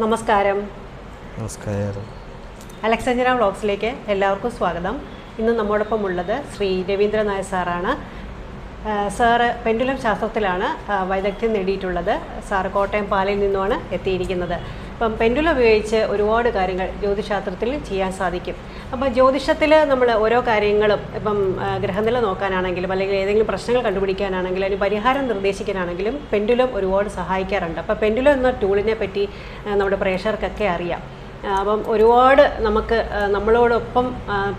നമസ്കാരം. നമസ്കാരം. അലക്സാഞ്ചന വ്ളോഗ്സിലേക്ക് എല്ലാവർക്കും സ്വാഗതം. ഇന്ന് നമ്മോടൊപ്പം ഉള്ളത് ശ്രീ രവീന്ദ്രൻ നായർ സാറാണ്. സാറ് പെൻഡുലം ശാസ്ത്രത്തിലാണ് വൈദഗ്ധ്യം നേടിയിട്ടുള്ളത്. സാറ് കോട്ടയം പാലയിൽ നിന്നുമാണ് എത്തിയിരിക്കുന്നത്. ഇപ്പം പെൻഡുലം ഉപയോഗിച്ച് ഒരുപാട് കാര്യങ്ങൾ ജ്യോതിശാസ്ത്രത്തിൽ ചെയ്യാൻ സാധിക്കും. അപ്പോൾ ജ്യോതിഷത്തിൽ നമ്മൾ ഓരോ കാര്യങ്ങളും ഇപ്പം ഗ്രഹനില നോക്കാനാണെങ്കിലും അല്ലെങ്കിൽ ഏതെങ്കിലും പ്രശ്നങ്ങൾ കണ്ടുപിടിക്കാനാണെങ്കിലും അതിന് പരിഹാരം നിർദ്ദേശിക്കാനാണെങ്കിലും പെൻഡുലം ഒരുപാട് സഹായിക്കാറുണ്ട്. അപ്പോൾ പെൻഡുലം എന്ന ടൂളിനെ പറ്റി നമ്മുടെ പ്രേക്ഷകർക്കൊക്കെ അറിയാം. അപ്പം ഒരുപാട് നമുക്ക് നമ്മളോടൊപ്പം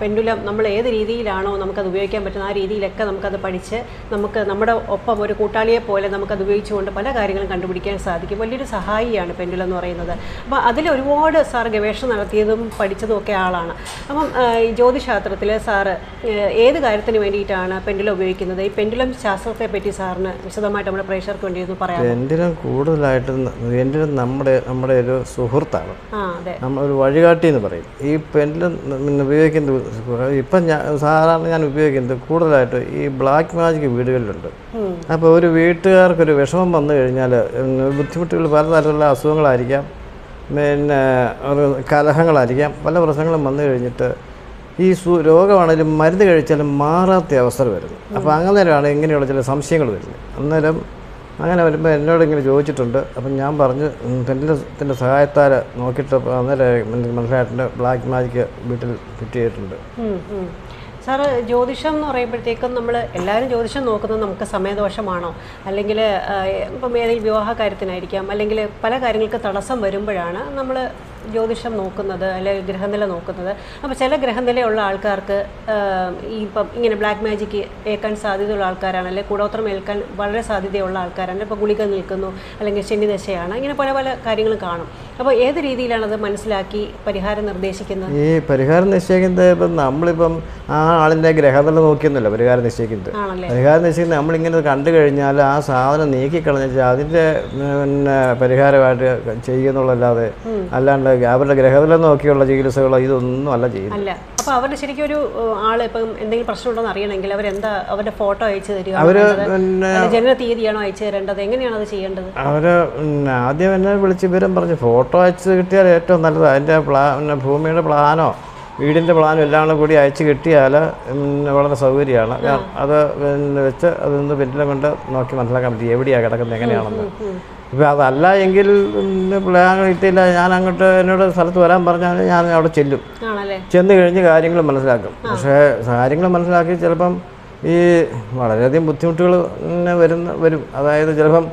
പെൻഡുലം നമ്മൾ ഏത് രീതിയിലാണോ നമുക്കത് ഉപയോഗിക്കാൻ പറ്റുന്ന ആ രീതിയിലൊക്കെ നമുക്കത് പഠിച്ച് നമുക്ക് നമ്മുടെ ഒപ്പം ഒരു കൂട്ടാളിയെ പോലെ നമുക്കത് ഉപയോഗിച്ചുകൊണ്ട് പല കാര്യങ്ങളും കണ്ടുപിടിക്കാൻ സാധിക്കും. വലിയൊരു സഹായിയാണ് പെൻഡുലം എന്ന് പറയുന്നത്. അപ്പോൾ അതിൽ ഒരുപാട് സാർ ഗവേഷണം നടത്തിയതും പഠിച്ചതും ഒക്കെ ആളാണ്. അപ്പം ഈ ജ്യോതിശാസ്ത്രത്തിൽ സാറ് ഏത് കാര്യത്തിന് വേണ്ടിയിട്ടാണ് പെൻഡുലം ഉപയോഗിക്കുന്നത്? ഈ പെൻഡുലം ശാസ്ത്രത്തെ പറ്റി സാറിന് വിശദമായിട്ട് നമ്മുടെ പ്രേക്ഷകർക്ക് വേണ്ടി ഒന്ന് പറയാം. പെൻഡുലം കൂടുതലായിട്ടും പെൻഡുലം നമ്മുടെ ഒരു സുഹൃത്താണ്. അതെ, നമ്മളൊരു വഴികാട്ടി എന്ന് പറയും. ഈ പെൻഡുലം ഉപയോഗിക്കുന്നത് ഇപ്പം സാധാരണ ഞാൻ ഉപയോഗിക്കുന്നത് കൂടുതലായിട്ട് ഈ ബ്ലാക്ക് മാജിക് വീടുകളിലുണ്ട്. അപ്പോൾ ഒരു വീട്ടുകാർക്കൊരു വിഷമം വന്നു കഴിഞ്ഞാൽ ബുദ്ധിമുട്ടുകൾ പലതരത്തിലുള്ള അസുഖങ്ങളായിരിക്കാം, പിന്നെ കലഹങ്ങളായിരിക്കാം, പല പ്രശ്നങ്ങളും വന്നു കഴിഞ്ഞിട്ട് ഈ രോഗമാണെങ്കിലും മരുന്ന് കഴിച്ചാലും മാറാത്ത അവസ്ഥ വരുന്നു. അപ്പോൾ അന്നേരമാണ് ഇങ്ങനെയുള്ള ചില സംശയങ്ങൾ വരുന്നത്. അന്നേരം അങ്ങനെ വരുമ്പോൾ എന്നോട് ഇങ്ങനെ ചോദിച്ചിട്ടുണ്ട്. അപ്പം ഞാൻ പറഞ്ഞ് പെൻഡുലത്തിൻ്റെ സഹായത്താൽ നോക്കിയിട്ട് അന്നേരം മനസ്സിലായിട്ടുണ്ട് ബ്ലാക്ക് മാജിക് വീട്ടിൽ ഫിറ്റ് ചെയ്തിട്ടുണ്ട്. സാറ് ജ്യോതിഷം എന്ന് പറയുമ്പോഴത്തേക്കും നമ്മൾ എല്ലാവരും ജ്യോതിഷം നോക്കുന്നത് നമുക്ക് സമയദോഷമാണോ, അല്ലെങ്കിൽ ഇപ്പം ഏതെങ്കിലും വിവാഹ കാര്യത്തിനായിരിക്കാം, അല്ലെങ്കിൽ പല കാര്യങ്ങൾക്ക് തടസ്സം വരുമ്പോഴാണ് നമ്മൾ ജ്യോതിഷം നോക്കുന്നത് അല്ലെങ്കിൽ ഗ്രഹനില നോക്കുന്നത്. അപ്പോൾ ചില ഗ്രഹനിലയുള്ള ആൾക്കാർക്ക് ഇപ്പം ഇങ്ങനെ ബ്ലാക്ക് മാജിക്ക് ഏൽക്കാൻ സാധ്യതയുള്ള ആൾക്കാരാണ്, അല്ലെങ്കിൽ കൂടോത്രം ഏൽക്കാൻ വളരെ സാധ്യതയുള്ള ആൾക്കാരാണ്. ഇപ്പോൾ ഗുളിക നിൽക്കുന്നു, അല്ലെങ്കിൽ ശനിദശയാണ്, ഇങ്ങനെ പല പല കാര്യങ്ങളും കാണും. അപ്പോൾ ഏത് രീതിയിലാണത് മനസ്സിലാക്കി പരിഹാരം നിർദ്ദേശിക്കുന്നത്? ഈ പരിഹാരം നിശ്ചയിക്കുന്നത് ഇപ്പം നമ്മളിപ്പം ആ ആളിൻ്റെ ഗ്രഹനില നോക്കിയൊന്നുമല്ല പരിഹാരം നിശ്ചയിക്കുന്നത്. പരിഹാരം നിശ്ചയിക്കുന്നത് നമ്മളിങ്ങനെ കണ്ടു കഴിഞ്ഞാൽ ആ സാധനം നീക്കിക്കളഞ്ഞാൽ അതിൻ്റെ പിന്നെ പരിഹാരമായിട്ട് ചെയ്യുന്നുള്ളല്ലാതെ അല്ലാണ്ട് അവരുടെ ഗ്രഹനില നോക്കിയുള്ള ചികിത്സകളോ ഇതൊന്നും അല്ല ചെയ്യുന്നത്. അപ്പോൾ അവരുടെ ശരിക്കും ഒരു ആൾ ഇപ്പം എന്തെങ്കിലും പ്രശ്നമുണ്ടോന്ന് അറിയണമെങ്കിൽ അവരെന്താ അവരുടെ ഫോട്ടോ അയച്ചു തരിക, ജനന തീയതിയാണോ അയച്ചു തരേണ്ടത്, എങ്ങനെയാണ് അത് ചെയ്യേണ്ടത്? അവർ ആദ്യം എന്നെ വിളിച്ച് വിവരം പറഞ്ഞ് ഫോട്ടോ അയച്ച് കിട്ടിയാൽ ഏറ്റവും നല്ലത്. അതിൻ്റെ ഭൂമിയുടെ പ്ലാനോ വീടിൻ്റെ പ്ലാനും എല്ലാം കൂടി അയച്ച് കിട്ടിയാൽ വളരെ സൗകര്യമാണ്. അത് വെച്ച് അതൊന്ന് പെൻഡുലം കൊണ്ട് നോക്കി മനസ്സിലാക്കാൻ പറ്റും എവിടെയാണ് കിടക്കുന്നത് എങ്ങനെയാണെന്ന്. ഇപ്പം അതല്ല എങ്കിൽ പ്ലാൻ കിട്ടിയില്ല, ഞാൻ അങ്ങോട്ട് എന്നോട് സ്ഥലത്ത് വരാൻ പറഞ്ഞാൽ ഞാൻ അവിടെ ചെന്ന് കഴിഞ്ഞ് കാര്യങ്ങൾ മനസ്സിലാക്കും. പക്ഷേ കാര്യങ്ങൾ മനസ്സിലാക്കി ചിലപ്പം ഈ വളരെയധികം ബുദ്ധിമുട്ടുകൾ വരും. അതായത് ചിലപ്പം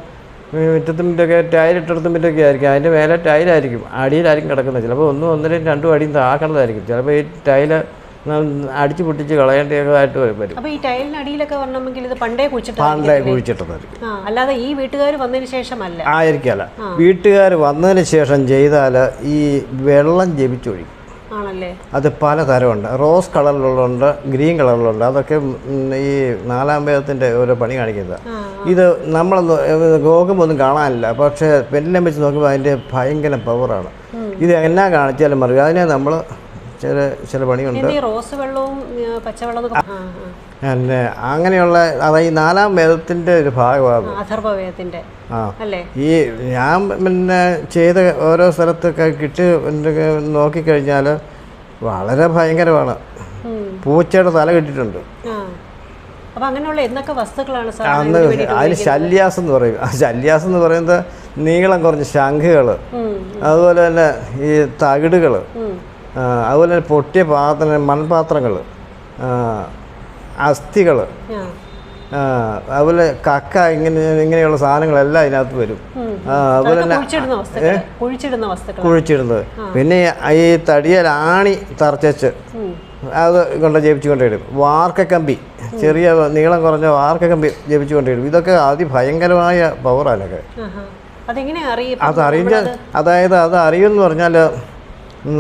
മുറ്റത്തുമിറ്റൊക്കെ ടൈലിട്ടെടുത്തും മറ്റൊക്കെ ആയിരിക്കും, അതിൻ്റെ മേലെ ടൈലായിരിക്കും, അടിയിലായിരിക്കും കിടക്കുന്നത്. ചിലപ്പോൾ ഒന്നരയും 2 അടിയും താക്കേണ്ടതായിരിക്കും. ചിലപ്പോൾ ഈ ടൈല് അടിച്ചു പൊട്ടിച്ച് കളയേണ്ടതായിട്ട് വരും. അപ്പോൾ ഈ ടൈലിന് അടിയിലൊക്കെ വരണമെങ്കിൽ ഇത് പണ്ടേ കുഴിച്ചിട്ടതായിരിക്കും. അല്ലാതെ ഈ വീട്ടുകാർ വന്നതിന് ശേഷമല്ല ആയിരിക്കല്ല. വീട്ടുകാർ വന്നതിന് ശേഷം ചെയ്താൽ ഈ വെള്ളം ജപിച്ചൊഴിക്കും. അത് പല തരമുണ്ട്. Rose കളറിലുള്ളുണ്ട്, green കളറിലുണ്ട്. അതൊക്കെ ഈ 4-ാം വേദത്തിൻ്റെ ഓരോ പണി കാണിക്കുന്നത്. ഇത് നമ്മൾ നോക്കുമ്പോൾ കാണാനില്ല, പക്ഷേ പെൻഡുലം വെച്ച് നോക്കുമ്പോൾ അതിൻ്റെ ഭയങ്കര പവറാണ്. ഇത് എന്നാ കാണിച്ചാലും മറിയും. അതിനെ നമ്മൾ ചില പണിയുണ്ട്. പിന്നെ അങ്ങനെയുള്ള അതായത് 4-ാം വേദത്തിൻ്റെ ഒരു ഭാഗമാണ്. ഈ ഞാൻ പിന്നെ ചെയ്ത ഓരോ സ്ഥലത്തൊക്കെ കിട്ടി നോക്കിക്കഴിഞ്ഞാൽ വളരെ ഭയങ്കരമാണ്. പൂച്ചയുടെ തല കിട്ടിയിട്ടുണ്ട്. അന്ന് അതിന് ശല്യാസം എന്ന് പറയും. ആ ശല്യാസം എന്ന് പറയുന്നത് നീളം കുറഞ്ഞ ശംഖുകൾ, അതുപോലെ തന്നെ ഈ തകിടുകൾ, അതുപോലെ തന്നെ പൊട്ടിയ മൺപാത്രങ്ങൾ, അസ്ഥികൾ, അതുപോലെ കക്ക, ഇങ്ങനെയുള്ള സാധനങ്ങളെല്ലാം അതിനകത്ത് വരും. അതുപോലെ തന്നെ കുഴിച്ചിടുന്നത്. പിന്നെ ഈ തടിയൽ ആണി തറച്ച് അത് കൊണ്ട് ജപിച്ചു കൊണ്ടിടും. വാർക്കക്കമ്പി, ചെറിയ നീളം കുറഞ്ഞ വാർക്കക്കമ്പി ജപിച്ചു കൊണ്ടിടും. ഇതൊക്കെ അതിഭയങ്കരമായ പവറാനൊക്കെ. അതായത് അത് അറിയുമെന്ന് പറഞ്ഞാൽ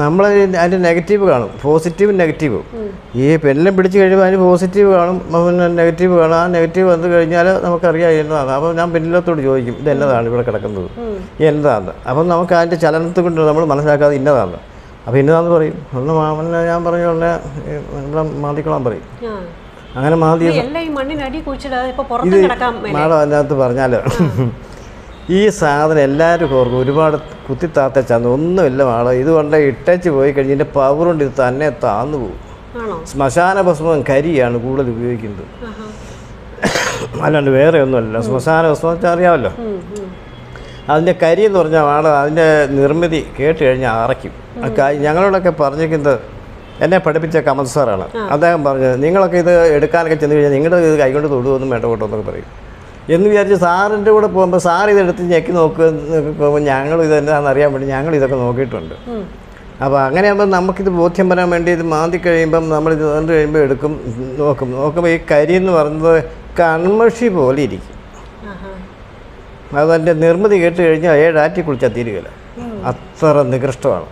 നമ്മൾ അതിൻ്റെ നെഗറ്റീവ് കാണും, പോസിറ്റീവും നെഗറ്റീവും. ഈ പെൻഡുലം പിടിച്ച് കഴിയുമ്പോൾ അതിന് പോസിറ്റീവ് കാണും, പിന്നെ നെഗറ്റീവ് കാണും. ആ നെഗറ്റീവ് വന്നു കഴിഞ്ഞാൽ നമുക്കറിയാം എന്നതാണ്. അപ്പോൾ ഞാൻ പെൻഡുലത്തോട് ചോദിക്കും ഇത് എന്നതാണ് ഇവിടെ കിടക്കുന്നത്, എന്നതാണ്. അപ്പം നമുക്ക് അതിൻ്റെ ചലനത്തെ കൊണ്ട് നമ്മൾ മനസ്സിലാക്കാതെ ഇന്നതാണ്. അപ്പോൾ ഇന്നതാണെന്ന് പറയും. ഒന്ന് ഞാൻ പറഞ്ഞ ഉടനെ ഇവിടെ മാന്തിക്കൊള്ളാൻ പറയും. അങ്ങനെ മാന്തി ഇത് മാഡം അതിനകത്ത് പറഞ്ഞാൽ ഈ സാധനം എല്ലാവരും ഓർക്കും. ഒരുപാട് കുത്തിത്താത്തച്ചാന്ന് ഒന്നുമില്ല മാളെ. ഇതുകൊണ്ട് ഇട്ടേച്ച് പോയി കഴിഞ്ഞ് ഇതിൻ്റെ പവർ കൊണ്ട് ഇത് തന്നെ താന്നു പോകും. ശ്മശാന ഭസ്മം കരിയാണ് കൂടുതൽ ഉപയോഗിക്കുന്നത്, അല്ലാണ്ട് വേറെ ഒന്നുമല്ല. ശ്മശാന ഭസ്മം വെച്ചാൽ അറിയാമല്ലോ. അതിൻ്റെ കരി എന്ന് പറഞ്ഞാൽ മാളെ അതിൻ്റെ നിർമ്മിതി കേട്ട് കഴിഞ്ഞാൽ അറയ്ക്കും. ഞങ്ങളോടൊക്കെ പറഞ്ഞിരിക്കുന്നത് എന്നെ പഠിപ്പിച്ച കമൽ സാറാണ്. അദ്ദേഹം പറഞ്ഞത് നിങ്ങളൊക്കെ ഇത് എടുക്കാനൊക്കെ ചെന്ന് കഴിഞ്ഞാൽ നിങ്ങളുടെ ഇത് കൈകൊണ്ട് തൊടുവൊന്നും വേണ്ട കേട്ടോ എന്നൊക്കെ പറയും. എന്ന് വിചാരിച്ച് സാറിൻ്റെ കൂടെ പോകുമ്പോൾ സാർ ഇതെടുത്ത് ഞെക്കി നോക്കുമ്പോൾ ഞങ്ങൾ ഇത് എന്താണെന്ന് അറിയാൻ വേണ്ടി ഞങ്ങൾ ഇതൊക്കെ നോക്കിയിട്ടുണ്ട്. അപ്പോൾ അങ്ങനെയാകുമ്പോൾ നമുക്കിത് ബോധ്യം വരാൻ വേണ്ടി ഇത് മാന്തി കഴിയുമ്പം നമ്മളിത് കണ്ടു കഴിയുമ്പോൾ നോക്കുമ്പോൾ ഈ കരി എന്ന് പറയുന്നത് കൺമഷി പോലെ ഇരിക്കും. അതതിൻ്റെ നിർമ്മിതി കേട്ട് കഴിഞ്ഞാൽ 7 ആറ്റി കുളിച്ചാൽ തീരുകയില്ല, അത്ര നികൃഷ്ടമാണ്.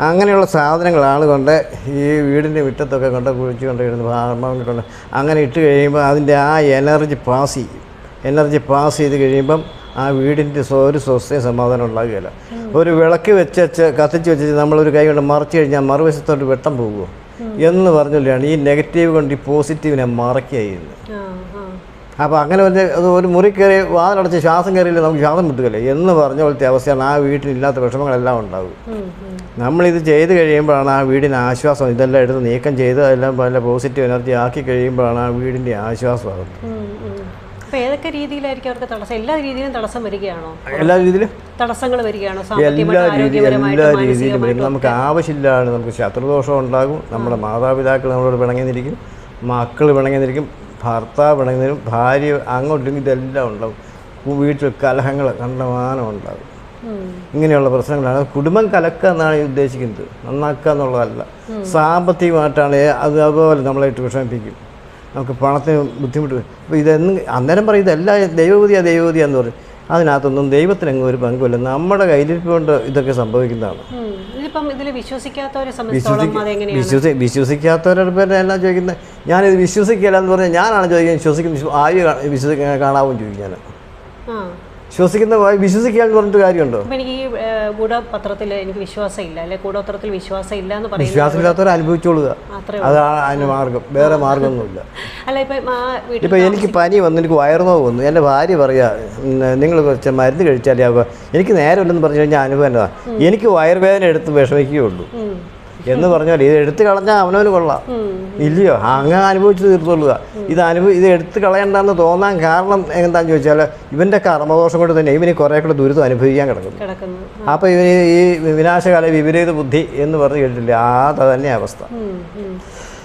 അങ്ങനെയുള്ള സാധനങ്ങളാണ് കൊണ്ട് ഈ വീടിൻ്റെ മുറ്റത്തൊക്കെ കൊണ്ട് കുഴിച്ച് കൊണ്ട് അങ്ങനെ ഇട്ട് കഴിയുമ്പോൾ അതിൻ്റെ ആ എനർജി പാസ് ചെയ്ത് കഴിയുമ്പം ആ വീടിൻ്റെ ഒരു സ്വസ്ഥയും സമാധാനം ഉണ്ടാകുകയില്ല. ഒരു വിളക്ക് കത്തിച്ച് വെച്ച് നമ്മളൊരു കൈ കൊണ്ട് മറച്ചു കഴിഞ്ഞാൽ മറുവശത്തോട്ട് വെട്ടം പോകുമോ എന്ന് പറഞ്ഞുകൊണ്ടാണ് ഈ നെഗറ്റീവ് കൊണ്ട് ഈ പോസിറ്റീവിനെ മറയ്ക്കുക ചെയ്യുന്നത്. അപ്പോൾ അങ്ങനെ ഒരു മുറി കയറി വാതിലടച്ച് ശ്വാസം കയറിയില്ല നമുക്ക് ശ്വാസം മുട്ടുകയില്ലേ എന്ന് പറഞ്ഞ പോലത്തെ അവസ്ഥയാണ്. ആ വീട്ടിലില്ലാത്ത വിഷമങ്ങളെല്ലാം ഉണ്ടാകും. നമ്മളിത് ചെയ്ത് കഴിയുമ്പോഴാണ് ആ വീടിന് ആശ്വാസം. ഇതെല്ലാം എടുത്ത് നീക്കം ചെയ്ത് അതെല്ലാം നല്ല പോസിറ്റീവ് എനർജി ആക്കി കഴിയുമ്പോഴാണ് ആ വീടിൻ്റെ ആശ്വാസമാകുന്നത്. അപ്പോൾ ഏതൊക്കെ രീതിയിലായിരിക്കും അവർക്ക് തടസ്സം? എല്ലാ രീതിയിലും തടസ്സം വരികയാണോ? എല്ലാ രീതിയിലും തടസ്സങ്ങൾ വരികയാണോ? എല്ലാ രീതിയിലും വരും. നമുക്ക് ആവശ്യമില്ലാണ്. നമുക്ക് ശത്രുദോഷം ഉണ്ടാകും. നമ്മുടെ മാതാപിതാക്കൾ നമ്മളോട് പിണങ്ങിന്നിരിക്കും, മക്കൾ പിണങ്ങിന്നിരിക്കും, ഭർത്താവ് പിണങ്ങിന്നിരിക്കും, ഭാര്യ അങ്ങോട്ടും ഇതെല്ലാം ഉണ്ടാകും. വീട്ടിൽ കലഹങ്ങൾ കണ്ടമാനം ഉണ്ടാകും. ഇങ്ങനെയുള്ള പ്രശ്നങ്ങളാണ്. കുടുംബം കലക്കുക എന്നാണ് ഉദ്ദേശിക്കുന്നത്, നന്നാക്കുക എന്നുള്ളതല്ല. സാമ്പത്തികമായിട്ടാണ് അതുപോലെ നമ്മളായിട്ട് വിഷമിപ്പിക്കും. നമുക്ക് പണത്തിന് ബുദ്ധിമുട്ട് വരും. അപ്പോൾ അന്നേരം പറയും ഇതെല്ലാം ദൈവവിധിയാന്ന് പറയും. അതിനകത്തൊന്നും ദൈവത്തിനങ്ങ് ഒരു പങ്കുമില്ല. നമ്മുടെ കയ്യിലിരിപ്പ് കൊണ്ട് ഇതൊക്കെ സംഭവിക്കുന്നതാണ്. വിശ്വസിക്കാത്തവരുടെ പേര് എല്ലാം ചോദിക്കുന്നത്. ഞാനിത് വിശ്വസിക്കില്ല എന്ന് പറഞ്ഞാൽ ഞാനാണ് ചോദിക്കുന്നത്. ആര് കാണാവും ചോദിക്കും. ഞാൻ വിശ്വസിക്കുന്ന വിശ്വസിക്കുക എന്ന് പറഞ്ഞിട്ട് കാര്യമുണ്ടോ? എനിക്ക് ഈ കൂടപത്രത്തിൽ എനിക്ക് വിശ്വാസമില്ല, അല്ലെ കൂടപത്രത്തിൽ വിശ്വാസമില്ല എന്ന് പറയുന്നത് വിശ്വാസമില്ലാത്തവരെ അനുഭവിച്ചോളുക, അതാണ് അതിന് മാർഗം. വേറെ മാർഗമൊന്നുമില്ല. അല്ല ഇപ്പം എനിക്ക് പനി വന്നു, എനിക്ക് വയറുനോവ് വന്നു, എൻ്റെ ഭാര്യ പറയാ നിങ്ങൾ കുറച്ച് മരുന്ന് കഴിച്ചാലേ ആവുക. എനിക്ക് നേരമില്ലെന്ന് പറഞ്ഞു കഴിഞ്ഞാൽ അനുഭവം എന്നതാ, എനിക്ക് വയറുവേദന എടുത്ത് വിഷമിക്കുകയുള്ളൂ എന്ന് പറഞ്ഞാൽ ഇത് എടുത്ത് കളഞ്ഞാൽ അവനവന് കൊള്ളാം, ഇല്ലയോ? അങ്ങനെ അനുഭവിച്ച് തീർത്തുകൊള്ളുക. ഇത് എടുത്ത് കളയണ്ടെന്ന് തോന്നാൻ കാരണം എന്താണെന്ന് ചോദിച്ചാൽ ഇവൻ്റെ കർമ്മദോഷം കൊണ്ട് തന്നെ ഇവന് കുറേ കൂടെ ദുരിതം അനുഭവിക്കാൻ കിടക്കുന്നു. അപ്പോൾ ഇവന് ഈ വിനാശകാല വിപരീത ബുദ്ധി എന്ന് പറഞ്ഞ് കേട്ടില്ല, അത് തന്നെ അവസ്ഥ.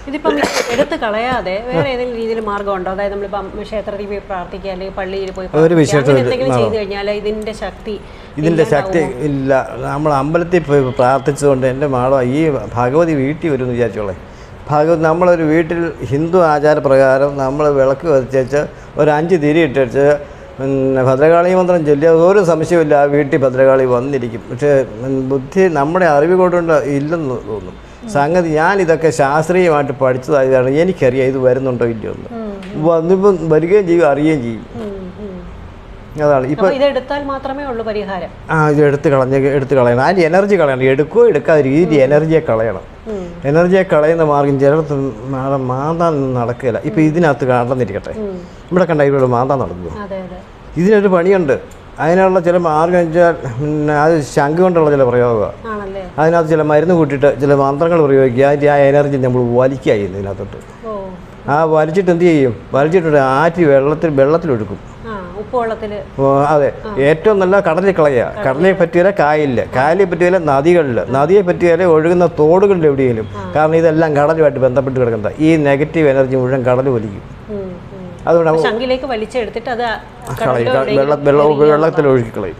ഇതിപ്പം എടുത്ത് കളയാതെ വേറെ ഏതെങ്കിലും രീതിയിൽ മാർഗമുണ്ടോ? അതായത് നമ്മളിപ്പം ക്ഷേത്രത്തിൽ പോയി പ്രാർത്ഥിക്കുക, അല്ലെങ്കിൽ പള്ളിയിൽ പോയി എന്തെങ്കിലും ചെയ്തു കഴിഞ്ഞാൽ ഇതിൻ്റെ ശക്തി ഇല്ല. നമ്മൾ അമ്പലത്തിൽ പോയി പ്രാർത്ഥിച്ചതുകൊണ്ട് എൻ്റെ മാളോ ഈ ഭഗവതി വീട്ടിൽ വരുമെന്ന് വിചാരിച്ചോളെ. നമ്മളൊരു വീട്ടിൽ ഹിന്ദു ആചാരപ്രകാരം നമ്മൾ വിളക്ക് കത്തിച്ച് ഒരു 5 തിരി ഇട്ടിട്ട് ഭദ്രകാളി മന്ത്രം ചൊല്ലിയ ഒരു സംശയമില്ല, ആ വീട്ടിൽ ഭദ്രകാളി വന്നിരിക്കും. പക്ഷേ ബുദ്ധി നമ്മുടെ അറിവ് കൊണ്ടുണ്ട് ഇല്ലെന്ന് തോന്നും. സംഗതി ഞാനിതൊക്കെ ശാസ്ത്രീയമായിട്ട് പഠിച്ചതായതാണ്. എനിക്കറിയാം ഇത് വരുന്നുണ്ടോ ഇല്ലയോ എന്ന്. വന്നിപ്പം വരികയും ചെയ്യും, അറിയുകയും ചെയ്യും. അതാണ് ഇപ്പം ഇതെടുത്താൽ മാത്രമേ ഉള്ളൂ പരിഹാരം. ഇത് എടുത്ത് കളയണം. അതിൻ്റെ എനർജി കളയണം. എടുക്കുകയോ എടുക്കാതെ രീതി എനർജിയെ കളയണം. എനർജിയെ കളയുന്ന മാർഗം ചിലടത്ത് മാന്താൻ നടക്കുകയില്ല. ഇപ്പം ഇതിനകത്ത് കടന്നിരിക്കട്ടെ, ഇവിടെ കണ്ട ഇവിടെ മാന്താൻ നടക്കുമോ? ഇതിനൊരു പണിയുണ്ട്. അതിനുള്ള ചില മാർഗം വെച്ചാൽ അത് ശംഖ് കൊണ്ടുള്ള ചില പ്രയോഗമാണ്. അതിനകത്ത് ചില മരുന്ന് കൂട്ടിയിട്ട് ചില മന്ത്രങ്ങൾ പ്രയോഗിക്കുക. അതിൻ്റെ ആ എനർജി നമ്മൾ വലിക്കുക ചെയ്യുന്നു ഇതിനകത്തോട്ട്. ആ വലിച്ചിട്ട് എന്ത് ചെയ്യും? വലിച്ചിട്ട് ആറ്റി വെള്ളത്തിലൊഴുക്കും. അതെ, ഏറ്റവും നല്ല കടലിൽ കളയുക. കടലിൽ പറ്റിയാലേ കായലിൽ പറ്റിയാലേ നദിയെ പറ്റിയാലേ ഒഴുകുന്ന തോടുകളിൽ എവിടെയെങ്കിലും. കാരണം ഇതെല്ലാം കടലുമായിട്ട് ബന്ധപ്പെട്ട് കിടക്കുന്നത്. ഈ നെഗറ്റീവ് എനർജി മുഴുവൻ കടൽ വലിക്കും. അതുകൊണ്ട് വെള്ളത്തിലൊഴുക്കി കളയും.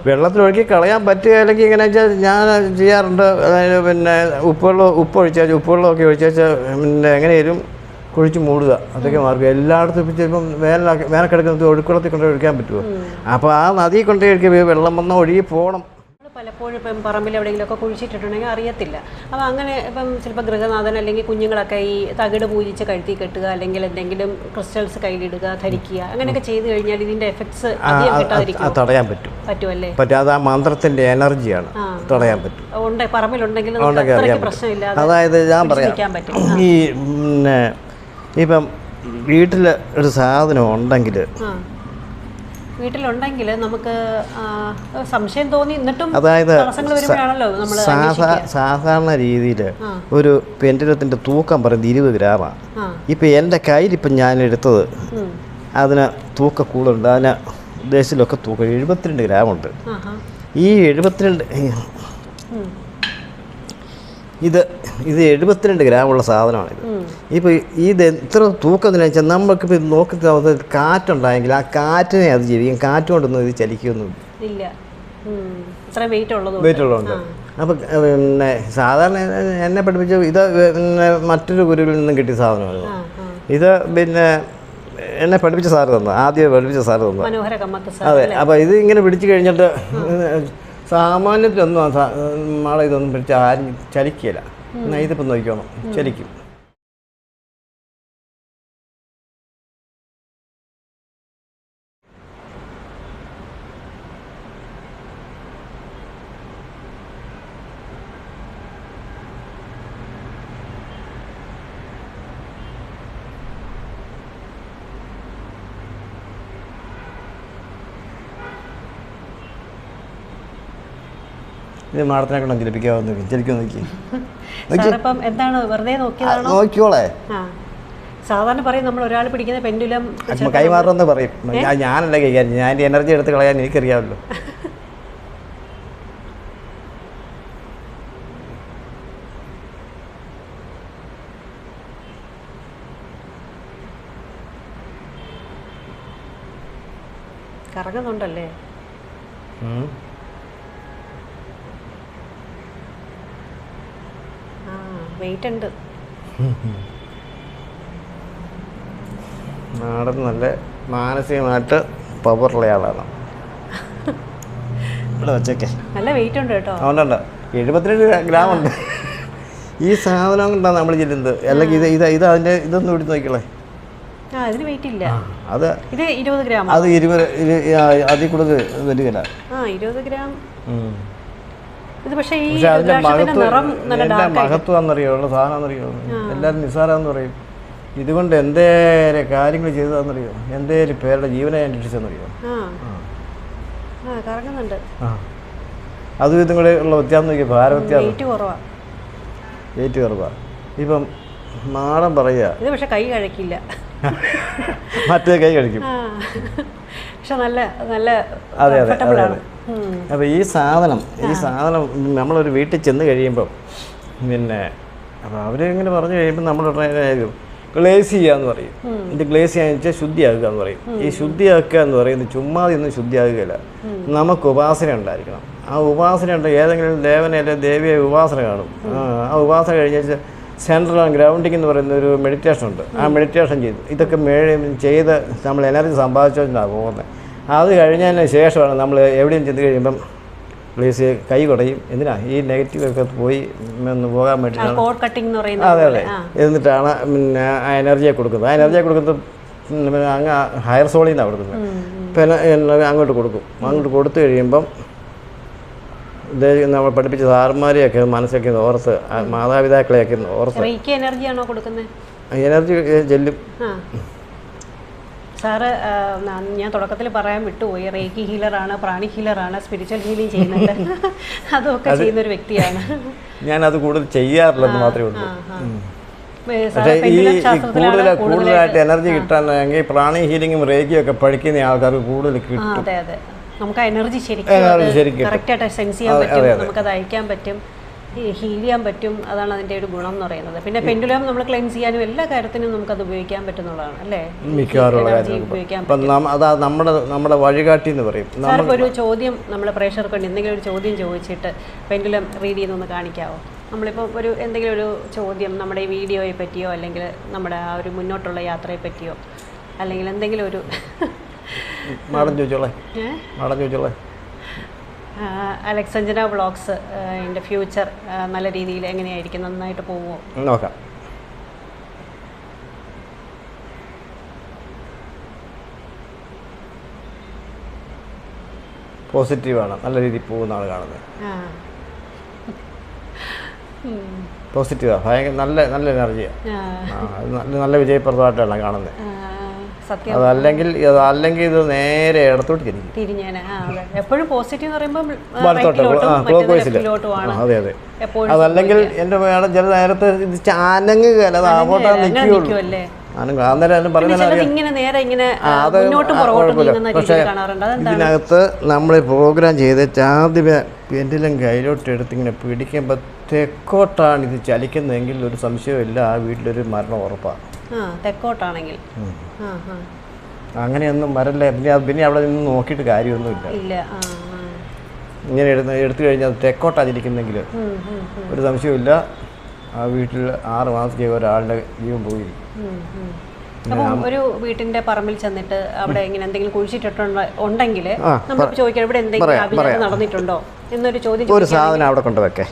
വെള്ളത്തിലൊഴുക്കി കളയാൻ പറ്റുക അല്ലെങ്കിൽ ഇങ്ങനെ വെച്ചാൽ ഞാൻ ചെയ്യാറുണ്ട്. അതായത് പിന്നെ ഉപ്പുവെള്ളമൊക്കെ ഒഴിച്ചാൽ പിന്നെ എങ്ങനെയും കുഴിച്ച് മൂടുക. അതൊക്കെ മാർഗം. എല്ലായിടത്തും ഇപ്പം ചിലപ്പം വേനൽക്കിടക്കുന്നത് ഒഴുക്കുളത്തിൽ കൊണ്ട് ഒഴിക്കാൻ പറ്റുമോ? അപ്പോൾ ആ നദി കൊണ്ടേ ഒഴുക്കി വെള്ളം വന്നാൽ ഒഴുകി പോകണം. പലപ്പോഴും ഇപ്പം പറമ്പിൽ എവിടെയെങ്കിലുമൊക്കെ കുഴിച്ചിട്ടിട്ടുണ്ടെങ്കിൽ അറിയത്തില്ല. അപ്പോൾ അങ്ങനെ ഇപ്പം ചിലപ്പോൾ ഗൃഹനാഥൻ അല്ലെങ്കിൽ കുഞ്ഞുങ്ങളൊക്കെ ഈ തകിട് പൂജിച്ച് കഴുത്തി കെട്ടുക, അല്ലെങ്കിൽ എന്തെങ്കിലും ക്രിസ്റ്റൽസ് കയ്യിലിടുക, ധരിക്കുക, അങ്ങനെയൊക്കെ ചെയ്തു കഴിഞ്ഞാൽ ഇതിൻ്റെ എഫക്ട്സ് തടയാൻ പറ്റുമല്ലേ? പറ്റും. ആ മന്ത്രത്തിൻ്റെ എനർജിയാണ്, തടയാൻ പറ്റും. ഉണ്ട്, പറമ്പിലുണ്ടെങ്കിൽ പ്രശ്നമില്ല. അതായത് ഞാൻ പറയാം, ഈ ഇപ്പം വീട്ടിൽ ഒരു സാധനം ഉണ്ടെങ്കിൽ വീട്ടിലുണ്ടെങ്കിൽ നമുക്ക് സംശയം തോന്നി എന്നിട്ടും അതായത് തടസ്സങ്ങൾ വരുമ്പോഴാണല്ലോ നമ്മൾ സാധാരണ രീതിയിൽ ഒരു പെൻഡുലത്തിൻ്റെ തൂക്കം പറയുന്നത് 20 ഗ്രാമാണ്. ഇപ്പം എൻ്റെ കയ്യിലിപ്പം ഞാൻ എടുത്തത് അതിന് തൂക്കം കൂടുതലുണ്ട്. അതിന് ഉദ്ദേശത്തിലൊക്കെ തൂക്കം 72 ഗ്രാമുണ്ട്. ഈ 72 ഇത് 72 ഗ്രാമുള്ള സാധനമാണിത്. ഇപ്പോൾ ഇത് എത്ര തൂക്കം എന്ന് വെച്ചാൽ നമുക്കിപ്പോൾ ഇത് നോക്കി കാറ്റുണ്ടായെങ്കിൽ ആ കാറ്റിനെ അത് ജീവിക്കും. കാറ്റ് കൊണ്ടൊന്നും ഇത് ചലിക്കൊന്നുമില്ല, വെയിറ്റ് ഉള്ളതുകൊണ്ട്. അപ്പം പിന്നെ സാധാരണ എന്നെ പഠിപ്പിച്ച ഇത് പിന്നെ മറ്റൊരു ഗുരുവിൽ നിന്നും കിട്ടിയ സാധനമാണ്. ഇത് പിന്നെ എന്നെ പഠിപ്പിച്ച സാറ് തന്നു, ആദ്യം പഠിപ്പിച്ച സാറ് തന്നു. അതെ. അപ്പോൾ ഇത് ഇങ്ങനെ പിടിച്ചു കഴിഞ്ഞിട്ട് സാമാന്യത്തിലൊന്നും നാളെ ഇതൊന്നും പിടിച്ച് ആരും ചലിക്കില്ല. എന്നാൽ ഇതിപ്പോൾ നോക്കിക്കോണം, ചലിക്കും. ഇത് മാഡത്തിനെ കൊണ്ട് ജലിപ്പിക്കാവുന്ന ജലിക്കാൻ നോക്കിയോളെ. സാധാരണ പറയും നമ്മൾ ഒരാൾ പിടിക്കുന്ന പെൻഡുലം കൈമാറുമെന്ന് പറയും. ഞാനല്ല കൈകാര്യം, ഞാൻ എൻ്റെ എനർജി എടുത്ത് കളയാൻ എനിക്കറിയാമല്ലോ. കറങ്ങുന്നുണ്ടല്ലേ? വെയിറ്റ് ഉണ്ട്. നാടൻ നല്ല മാനസികമായിട്ട് പവറുള്ള ആളാണ്. ഇവിടെ വെച്ചേക്കെ നല്ല വെയിറ്റ് ഉണ്ട് കേട്ടോ. അതുകൊണ്ടുണ്ട് 72 ഗ്രാമുണ്ട്. ഈ സാധനം കൊണ്ടാണ് നമ്മൾ ചെല്ലുന്നത്. അല്ലെങ്കിൽ ഇത് അതിൻ്റെ ഇതൊന്നും എടുത്ത് നോക്കിക്കളെ. അതിന് വെയിറ്റ് ഇല്ല. അത് ഇത് 20 ഗ്രാം. അത് 20 അതിൽ കൂടുതൽ വരികയില്ല. 20 ഗ്രാം. ഇത് പക്ഷേ ഈ അതിൻ്റെ മഹത്വം എന്നറിയുള്ളൂ, സാധനം എന്നറിയുള്ളൂ. എല്ലാവരും നിസ്സാരമെന്ന് പറയും. ഇതുകൊണ്ട് എന്തേലും കാര്യങ്ങൾ ചെയ്തതെന്നറിയോ, എന്തേലും പേരുടെ ജീവനെ ഞാൻ രക്ഷിച്ചെന്നറിയോ. അതും ഇതും കൂടെ ഉള്ള വ്യത്യാസം നോക്കിയാൽ ഭാര വ്യത്യാസം, വെയിറ്റ് കുറവാണ്. ഇപ്പം മാഡം പറയുക ഇത് പക്ഷെ കൈ കഴിക്കില്ല, മറ്റേ കൈ കഴിക്കും. പക്ഷെ നല്ല നല്ല അതെ അതെ അതെ അതെ. അപ്പോൾ ഈ സാധനം നമ്മളൊരു വീട്ടിൽ ചെന്ന് കഴിയുമ്പം പിന്നെ അപ്പോൾ അവരിങ്ങനെ പറഞ്ഞു കഴിയുമ്പോൾ നമ്മൾ ഗ്ലേസ് ചെയ്യുക എന്ന് പറയും. ഇത് ഗ്ലേസ് ചെയ്യാന്ന് വെച്ചാൽ ശുദ്ധിയാക്കുക എന്ന് പറയും. ഈ ശുദ്ധിയാക്കുക എന്ന് പറയുന്നത് ചുമ്മാതെ ഒന്നും ശുദ്ധിയാകുകയില്ല. നമുക്ക് ഉപാസന ഉണ്ടായിരിക്കണം. ആ ഉപാസന ഉണ്ട്, ഏതെങ്കിലും ദേവനെ അല്ലെങ്കിൽ ദേവിയെ ഉപാസന കാണും. ആ ഉപാസന കഴിഞ്ഞാൽ സെൻട്രൽ ഗ്രൗണ്ടിങ് എന്ന് പറയുന്ന ഒരു മെഡിറ്റേഷൻ ഉണ്ട്. ആ മെഡിറ്റേഷൻ ചെയ്തു ഇതൊക്കെ ചെയ്ത് നമ്മൾ എനർജി സമ്പാദിച്ചുകൊണ്ടാണ് പോകുന്നത്. അത് കഴിഞ്ഞതിന് ശേഷമാണ് നമ്മൾ എവിടെയും ചെന്ന് കഴിയുമ്പം പ്ലീസ് കൈ കുടയും. എന്തിനാ ഈ നെഗറ്റീവൊക്കെ പോയി ഒന്ന് പോകാൻ വേണ്ടിയിട്ടാണ്. അതെ അതെ. എന്നിട്ടാണ് പിന്നെ ആ എനർജിയെ കൊടുക്കുന്നത്. ആ എനർജിയെ കൊടുക്കുന്നത് അങ്ങ് ഹയർ സോളിൽ നിന്നാണ് കൊടുക്കുന്നത്. പിന്നെ അങ്ങോട്ട് കൊടുക്കും. അങ്ങോട്ട് കൊടുത്തു കഴിയുമ്പം നമ്മൾ പഠിപ്പിച്ച സാറന്മാരെയൊക്കെ മനസ്സിലാക്കി ഓർത്ത്, മാതാപിതാക്കളെയൊക്കെ ഓർത്ത് എനർജി ചെല്ലും. സാറ് ഞാൻ തുടക്കത്തിൽ പറയാൻ വിട്ടുപോയി, റേക്കി ഹീലറാണ്, പ്രാണി ഹീലറാണ്, സ്പിരിച്വൽ ഹീലിംഗ് ചെയ്യുന്നുണ്ട്. അതൊക്കെ ചെയ്യുന്നൊരു വ്യക്തിയാണ്. ഞാനത് കൂടുതൽ ചെയ്യാറില്ലെന്ന് മാത്രമേ ഉള്ളൂ. പക്ഷേ ഈ കൂടുതലായിട്ട് എനർജി കിട്ടാനെങ്കിൽ പ്രാണി ഹീലിംഗും റേക്കിയും ഒക്കെ പഠിക്കുന്ന ആൾക്കാർക്ക് കൂടുതൽ കിട്ടും. അതെ അതെ, നമുക്ക് ആ എനർജി ശരിക്കും കറക്റ്റായിട്ട് സെൻസ് ചെയ്യാൻ പറ്റും, നമുക്കത് അയക്കാൻ പറ്റും, ഹീൽ ചെയ്യാൻ പറ്റും. അതാണ് അതിൻ്റെ ഒരു ഗുണം എന്ന് പറയുന്നത്. പിന്നെ പെൻഡുലം നമ്മൾ ക്ലെൻസ് ചെയ്യാനും എല്ലാ കാര്യത്തിനും നമുക്കത് ഉപയോഗിക്കാൻ പറ്റുന്നതാണ് അല്ലേ, മിക്കവാറും. അതാ നമ്മുടെ വഴികാട്ടി എന്ന് പറയും. സാറിപ്പോൾ ഒരു ചോദ്യം നമ്മൾ പ്രേക്ഷകർക്ക് വേണ്ടി എന്തെങ്കിലും ഒരു ചോദ്യം ചോദിച്ചിട്ട് പെൻഡുലം റീഡ് ചെയ്യുന്നൊന്ന് കാണിക്കാമോ? നമ്മളിപ്പോൾ എന്തെങ്കിലും ഒരു ചോദ്യം നമ്മുടെ ഈ വീഡിയോയെ പറ്റിയോ അല്ലെങ്കിൽ നമ്മുടെ ആ ഒരു മുന്നോട്ടുള്ള യാത്രയെ പറ്റിയോ അല്ലെങ്കിൽ എന്തെങ്കിലും ഒരു മാഡം ചോദിച്ചോളേ. അലക്സഞ്ജന വ്ളോഗ്സ് ഇതിൻ്റെ ഫ്യൂച്ചർ നല്ല രീതിയിൽ എങ്ങനെയായിരിക്കും, നന്നായിട്ട് പോവുമോ നോക്കാം. പോസിറ്റീവാണ്, നല്ല രീതിയിൽ പോകുന്നതാണ് കാണുന്നത്. പോസിറ്റീവാണ്, ഭയങ്കര നല്ല എനർജിയാണ്. നല്ല വിജയപ്രദമായിട്ടാണ് കാണുന്നത്. സത്യം. അതല്ലെങ്കിൽ ഇത് നേരെ ഇടത്തോട്ട് തിരിഞ്ഞേനെ. അതെ, എപ്പോഴും പോസിറ്റീവ് എന്ന് പറയുമ്പോൾ അതെ അതെ. അതല്ലെങ്കിൽ എൻ്റെ ചില നേരത്തെ ഇത് ചാനങ്ങുകയല്ല, അത് ആവോട്ടാണ് നിൽക്കുകയുള്ളൂ. പക്ഷേ ഇതിനകത്ത് നമ്മൾ പ്രോഗ്രാം ചെയ്ത് ആദ്യമേ പെൻഡിലും കയ്യിലോട്ട് എടുത്ത് ഇങ്ങനെ പിടിക്കുമ്പോൾ തെക്കോട്ടാണ് ഇത് ചലിക്കുന്നതെങ്കിൽ ഒരു സംശയമില്ല, ആ വീട്ടിലൊരു മരണം ഉറപ്പാണ്. തെക്കോട്ടാണെങ്കിൽ അങ്ങനെയൊന്നും വരല്ലേ. പിന്നെ അവിടെ നിന്ന് നോക്കിയിട്ട് കാര്യമൊന്നുമില്ല. ഇങ്ങനെ എടുത്തു കഴിഞ്ഞാൽ തെക്കോട്ടാണ് ചലിക്കുന്നെങ്കിൽ ഒരു സംശയമില്ല, ആ വീട്ടിൽ 6 മാസത്തേക്ക് ഒരാളുടെ ജീവൻ പോയിരിക്കും. അപ്പം ഒരു വീട്ടിന്റെ പറമ്പിൽ ചെന്നിട്ട് അവിടെ ഇങ്ങനെ എന്തെങ്കിലും കുഴിച്ചിട്ടുണ്ടെങ്കിൽ നമ്മൾ ചോദിക്കാം ഇവിടെ എന്തെങ്കിലും അഭിനയം നടന്നിട്ടുണ്ടോ എന്നൊരു ചോദ്യം. ഒരു സാധനം അവിടെ കൊണ്ട് വെക്കേ,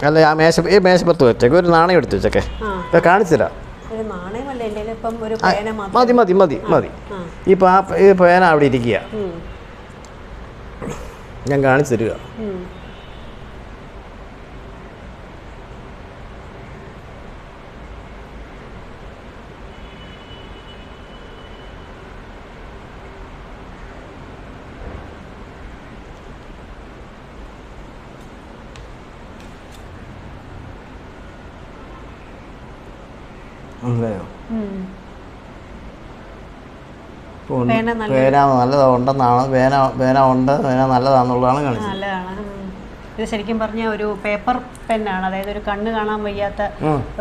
അല്ല ആ മേശപ്പുറത്ത് വെച്ചേക്ക്, ഒരു നാണയം എടുത്ത് വെച്ചേക്കെ, കാണിച്ചു തരാം. മതി മതി മതി മതി. ഈ പേന അവിടെ ഇരിക്കുക, ഞാൻ കാണിച്ചു തരിക. പേന നല്ലതുണ്ടെന്നാണ്, പേന നല്ലതാണെന്നുള്ളതാണ് കാണിച്ചത്. ഇത് ശരിക്കും പറഞ്ഞാൽ ഒരു പേപ്പർ പെന്നാണ്, അതായത് ഒരു കണ്ണ് കാണാൻ വയ്യാത്ത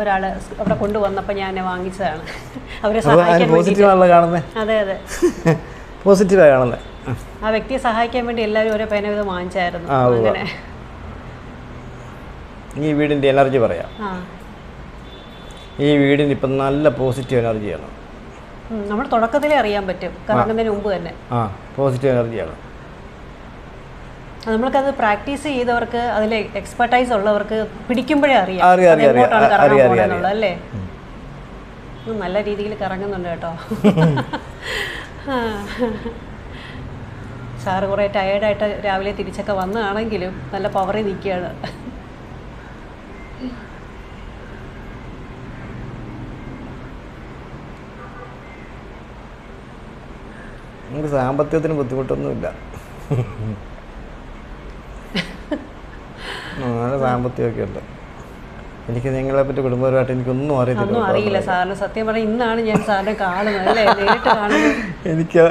ഒരാള് അവിടെ കൊണ്ടുവന്നപ്പോൾ ഞാൻ വാങ്ങിച്ചതാണ്. അവരെ സഹായിക്കാൻ കാണുന്നത്. അതെ അതെ, പോസിറ്റീവാണ് കാണുന്നത്. ആ വ്യക്തിയെ സഹായിക്കാൻ വേണ്ടി എല്ലാവരും ഓരോ പേന ഇത് വാങ്ങിച്ചായിരുന്നു. അങ്ങനെ ഈ വീടിൻ്റെ എനർജി പറയാം. ഈ വീടിന് ഇപ്പം നല്ല പോസിറ്റീവ് എനർജിയാണ്. നമ്മൾ തുടക്കത്തിലേ അറിയാൻ പറ്റും, കറങ്ങുന്നതിന് മുമ്പ് തന്നെ. പോസിറ്റീവ് എനർജിയാണ്. നമ്മൾക്കത് പ്രാക്ടീസ് ചെയ്തവർക്ക്, അതിൽ എക്സ്പെർട്ടൈസ് ഉള്ളവർക്ക് പിടിക്കുമ്പോഴേ അറിയാം അല്ലേ. നല്ല രീതിയിൽ കറങ്ങുന്നുണ്ട് കേട്ടോ. സാറ് കുറേ ടയേർഡായിട്ട് രാവിലെ തിരിച്ചൊക്കെ വന്നതാണെങ്കിലും നല്ല പവറിൽ നിൽക്കുകയാണ്. നമുക്ക് സാമ്പത്തികത്തിന് ബുദ്ധിമുട്ടൊന്നുമില്ല, നല്ല സാമ്പത്തികമൊക്കെ ഉണ്ട്. എനിക്ക് നിങ്ങളെ പറ്റി കുടുംബപരമായിട്ട് എനിക്കൊന്നും അറിയില്ല സാറിന്. സത്യം പറഞ്ഞാൽ ഇന്നാണ് ഞാൻ സാറിനെ കാണുന്നത്, അല്ലേ, നേരിട്ട് കാണുന്നത്. എനിക്ക്